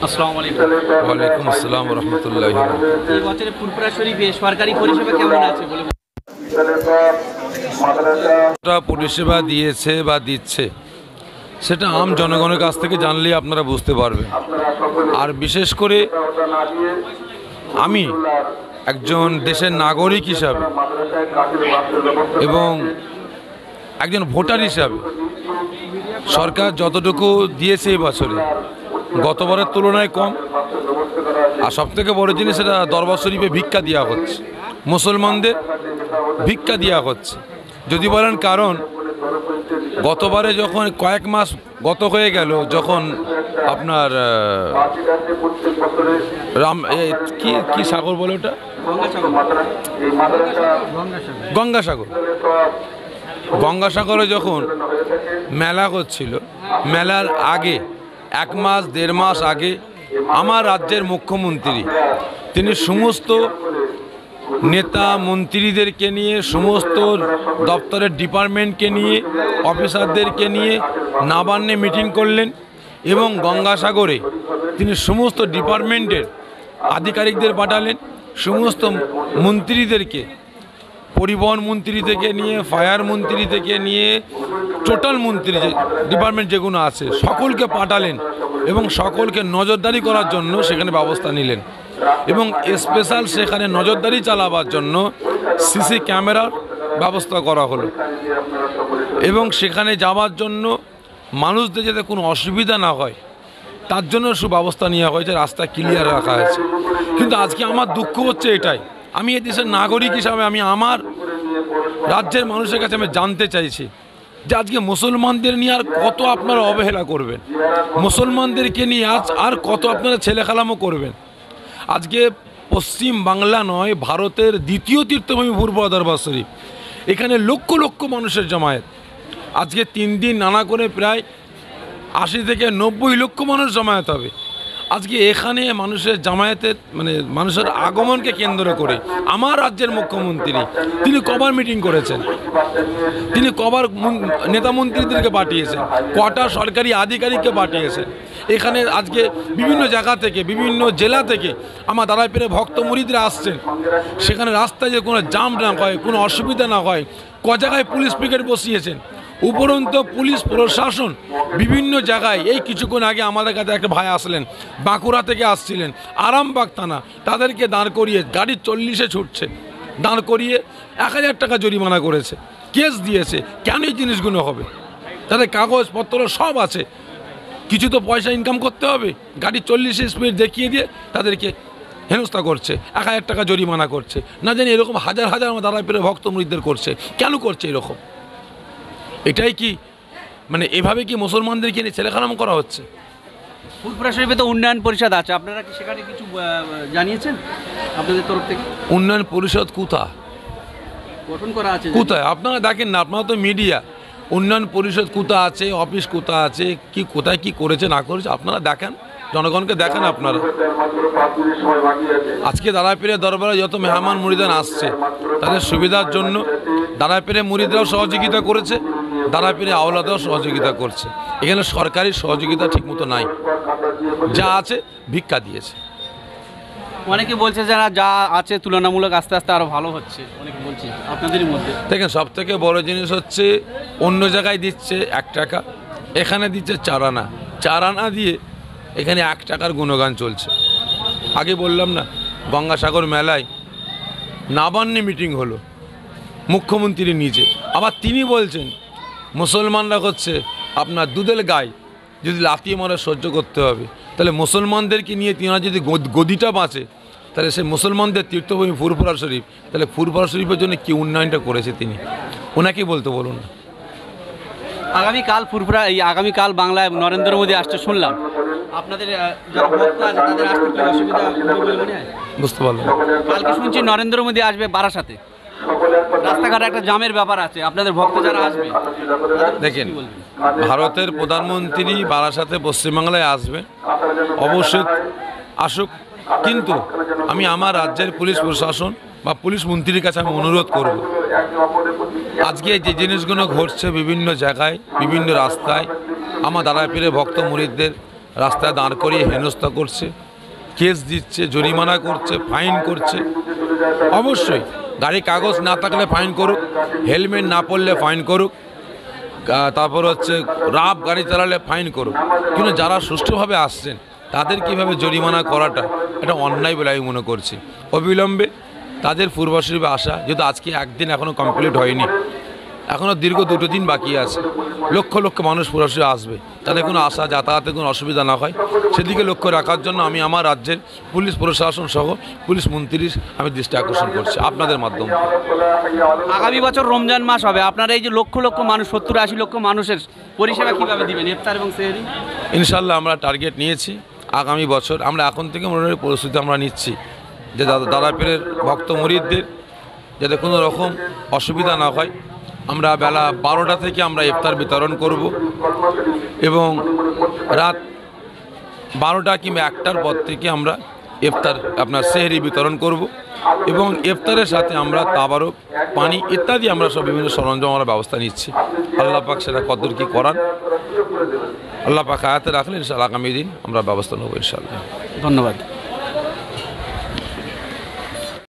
আসসালামু আলাইকুম। ওয়ালাইকুম আসসালাম ওয়া রাহমাতুল্লাহি ওয়া বারাকাতুহু। এই বছরে ফুরফুরা শরীফে সরকারি পরিষেবা কেমন আছে বলে পরিষেবা দিয়েছে বা দিচ্ছে সেটা আম জনগণের কাছ থেকে জানলে আপনারা বুঝতে পারবেন। আর বিশেষ করে আমি একজন দেশের নাগরিক হিসাবে এবং একজন ভোটার হিসাবে সরকার যতটুকু দিয়েছে এই বছরে গতবারের তুলনায় কম। আর সবথেকে বড় জিনিস সেটা দরবার শরীফে ভিক্ষা দেওয়া হচ্ছে, মুসলমানদের ভিক্ষা দেওয়া হচ্ছে। যদি বলেন কারণ গতবারে যখন কয়েক মাস গত হয়ে গেল, যখন আপনার কি সাগর বলে ওটা, গঙ্গাসাগরে যখন মেলা হচ্ছিল, মেলার আগে এক মাস দেড় মাস আগে আমার রাজ্যের মুখ্যমন্ত্রী তিনি সমস্ত নেতা মন্ত্রীদেরকে নিয়ে, সমস্ত দপ্তরের ডিপার্টমেন্টকে নিয়ে, অফিসারদেরকে নিয়ে নবান্নে মিটিং করলেন এবং গঙ্গাসাগরে তিনি সমস্ত ডিপার্টমেন্টের আধিকারিকদের পাঠালেন, সমস্ত মন্ত্রীদেরকে, পরিবহন মন্ত্রী থেকে নিয়ে, ফায়ার মন্ত্রী থেকে নিয়ে, টোটাল মন্ত্রী যে ডিপার্টমেন্ট যেগুলো আছে সকলকে পাঠালেন এবং সকলকে নজরদারি করার জন্য সেখানে ব্যবস্থা নিলেন এবং স্পেশাল সেখানে নজরদারি চালাবার জন্য সিসি ক্যামেরার ব্যবস্থা করা হলো এবং সেখানে যাওয়ার জন্য মানুষদের যাতে কোনো অসুবিধা না হয় তার জন্য সুব্যবস্থা নেওয়া হয়েছে, রাস্তা ক্লিয়ার রাখা হয়েছে। কিন্তু আজকে আমার দুঃখ হচ্ছে এটাই, আমি এই দেশের নাগরিক হিসাবে আমি আমার রাজ্যের মানুষের কাছে আমি জানতে চাইছি যে আজকে মুসলমানদের নিয়ে আর কত আপনারা অবহেলা করবেন, মুসলমানদেরকে নিয়ে আজ আর কত আপনারা ছেলেখেলামো করবেন। আজকে পশ্চিম বাংলা নয়, ভারতের দ্বিতীয় তীর্থভূমি ফুরফুরা দরবার শরীফ, এখানে লক্ষ লক্ষ মানুষের জমায়েত। আজকে 3 দিন নানা করে প্রায় 80 থেকে 90 লক্ষ মানুষ জমায়েত হবে। আজকে এখানে মানুষের জামায়াতের মানুষের আগমনকে কেন্দ্র করে আমার রাজ্যের মুখ্যমন্ত্রী তিনি কবার মিটিং করেছেন, তিনি কবার নেতা মন্ত্রীদেরকে পাঠিয়েছেন, কটা সরকারি আধিকারিককে পাঠিয়েছেন। এখানে আজকে বিভিন্ন জায়গা থেকে, বিভিন্ন জেলা থেকে আমার দাঁড়াইপেরে ভক্ত মুরিদরা আসছেন, সেখানে রাস্তায় যে কোনো জাম না হয়, কোনো অসুবিধা না হয়, জায়গায় পুলিশ পিকেট বসিয়েছেন। উপরন্তু পুলিশ প্রশাসন বিভিন্ন জায়গায়, এই কিছুক্ষণ আগে আমাদের কাছে একটা ভাই আসলেন, বাঁকুড়া থেকে আসছিলেন, আরামবাগ থানা, তাদেরকে দাঁড় করিয়ে গাড়ি 40-এ ছুটছে, দাঁড় করিয়ে 1000 টাকা জরিমানা করেছে, কেস দিয়েছে। কেন এই জিনিসগুলো হবে? তাদের কাগজপত্র সব আছে, কিছু তো পয়সা ইনকাম করতে হবে। গাড়ি 40 স্পিড দেখিয়ে দিয়ে তাদেরকে হেনস্থা করছে, 1000 টাকা জরিমানা করছে। না জানি এরকম হাজার হাজার আমার দাঁড়ায় ভক্ত মুরিদদের করছে। কেন করছে এরকম? এটাই কি এভাবে কি মুসলমানদেরকে নিয়ে ছেলেখানাম করা হচ্ছে? ফুরফুরা শরীফে তো উন্নয়ন পরিষদ আছে, আপনারা কি সেখানে কিছু জানিয়েছেন আপনাদের তরফ থেকে? উন্নয়ন পরিষদ কোথায় গঠন করা আছে? কোথায়? আপনারা দেখেন না, আপনারা তো মিডিয়া। উন্নয়ন পরিষদ কোথায় আছে, অফিস কোথায় আছে, কি কোথায় কি করেছে না করেছে আপনারা দেখেন, জনগণকে দেখেন। আপনারা আজকে দাঁড়াইপীরে দরবারে যত মেহমান মুরিদান আসছে তাদের সুবিধার জন্য দাঁড়াইপীরে মুরিদরাও সহযোগিতা করেছে, দাঁড়াইপীরে আওলাদাও সহযোগিতা করছে। এখানে সরকারি সহযোগিতা ঠিকমতো নাই, যা আছে ভিক্ষা দিয়েছে। অনেকে বলছে যে যা আছে তুলনামূলক আস্তে আস্তে আরও ভালো হচ্ছে, অনেকে বলছে আপনাদের মধ্যে। দেখেন, সব থেকে বড় জিনিস হচ্ছে অন্য জায়গায় দিচ্ছে 1 টাকা, এখানে দিচ্ছে 4 আনা। 4 আনা দিয়ে এখানে 1 টাকার গুণগান চলছে। আগে বললাম না, গঙ্গাসাগর মেলায় নবান্নে মিটিং হলো, মুখ্যমন্ত্রী নিজে, আবার তিনি বলছেন মুসলমানরা হচ্ছে আপনার দুধের গায়ে, যদি লাথিয়ে মারা সহ্য করতে হবে, তাহলে মুসলমানদেরকে নিয়ে তিনারা যদি গদিটা বাঁচে, তাহলে সে মুসলমানদের তীর্থভূমি ফুরফুরা শরীফ, তাহলে ফুরফুরা শরীফের জন্য কী উন্নয়নটা করেছে তিনি, ওনাকেই বলতে বলুন না। আগামীকাল আগামীকাল বাংলায় নরেন্দ্র মোদী আসছে শুনলাম, আপনাদের যারা ভক্ত আছে তাদের আসতে কি অসুবিধা হবে মনে হয়? বুঝতে পারলাম। কালকে শুনছি নরেন্দ্র মোদী আসবে বারাসাতে, রাস্তাঘাটে একটা জামের ব্যাপার আছে, আপনাদের ভক্ত যারা আসবে। দেখেন, ভারতের প্রধানমন্ত্রী বারাসাতে পশ্চিমবাংলায় আসবে, অবশ্যই আসুক, কিন্তু আমি আমার রাজ্যের পুলিশ প্রশাসন বা পুলিশ মন্ত্রীর কাছে আমি অনুরোধ করব, আজকে যে জিনিসগুলো ঘটছে বিভিন্ন জায়গায়, বিভিন্ন রাস্তায়, আমার দাঁড়াইপীরে ভক্ত মুরিদদের রাস্তায় দাঁড় করিয়ে হেনস্থা করছে, কেস দিচ্ছে, জরিমানা করছে, ফাইন করছে। অবশ্যই গাড়ি কাগজ না থাকলে ফাইন করুক, হেলমেট না পরলে ফাইন করুক, তারপর হচ্ছে রাফ গাড়ি চালালে ফাইন করুক, কিন্তু যারা সুষ্ঠুভাবে আসছেন তাদের কীভাবে জরিমানা করাটা এটা অন্যায় বলে আমি মনে করছি। অবিলম্বে তাদের পূর্বশরীরে আসা, যেহেতু আজকে একদিন এখনও কমপ্লিট হয়নি, এখনও দীর্ঘ 2 দিন বাকি আছে, লক্ষ লক্ষ মানুষ পুরসভা আসবে, তাদের কোনো আসা যাতায়াতে কোনো অসুবিধা না হয় সেদিকে লক্ষ্য রাখার জন্য আমি আমার রাজ্যের পুলিশ প্রশাসন সহ পুলিশ মন্ত্রীর আমি দৃষ্টি আকর্ষণ করছি আপনাদের মাধ্যমে। আগামী বছর রমজান মাস হবে, আপনারা এই যে লক্ষ লক্ষ মানুষ 70-80 লক্ষ মানুষের পরিষেবা কীভাবে দিবেন ইফতার এবং সেহরি? ইনশাল্লাহ আমরা টার্গেট নিয়েছি আগামী বছর, আমরা এখন থেকে মনে প্রস্তুতি আমরা নিচ্ছি যে দাদা পীরের ভক্ত মুরিদদের যাতে কোনো রকম অসুবিধা না হয়। আমরা বেলা 12টা থেকে আমরা ইফতার বিতরণ করব এবং রাত 12টা কিংবা 1টার পর থেকে আমরা ইফতার আপনার সেহরি বিতরণ করব এবং ইফতারের সাথে আমরা তাবারক, পানি ইত্যাদি আমরা সব বিভিন্ন সরঞ্জাম আমরা ব্যবস্থা নিচ্ছি। আল্লাহ পাক সেটা কদর কি করান, আল্লাহ পাক হায়াতে রাখলে ইনশাআল্লাহ আগামী দিন আমরা ব্যবস্থা নেব ইনশাআল্লাহ। ধন্যবাদ।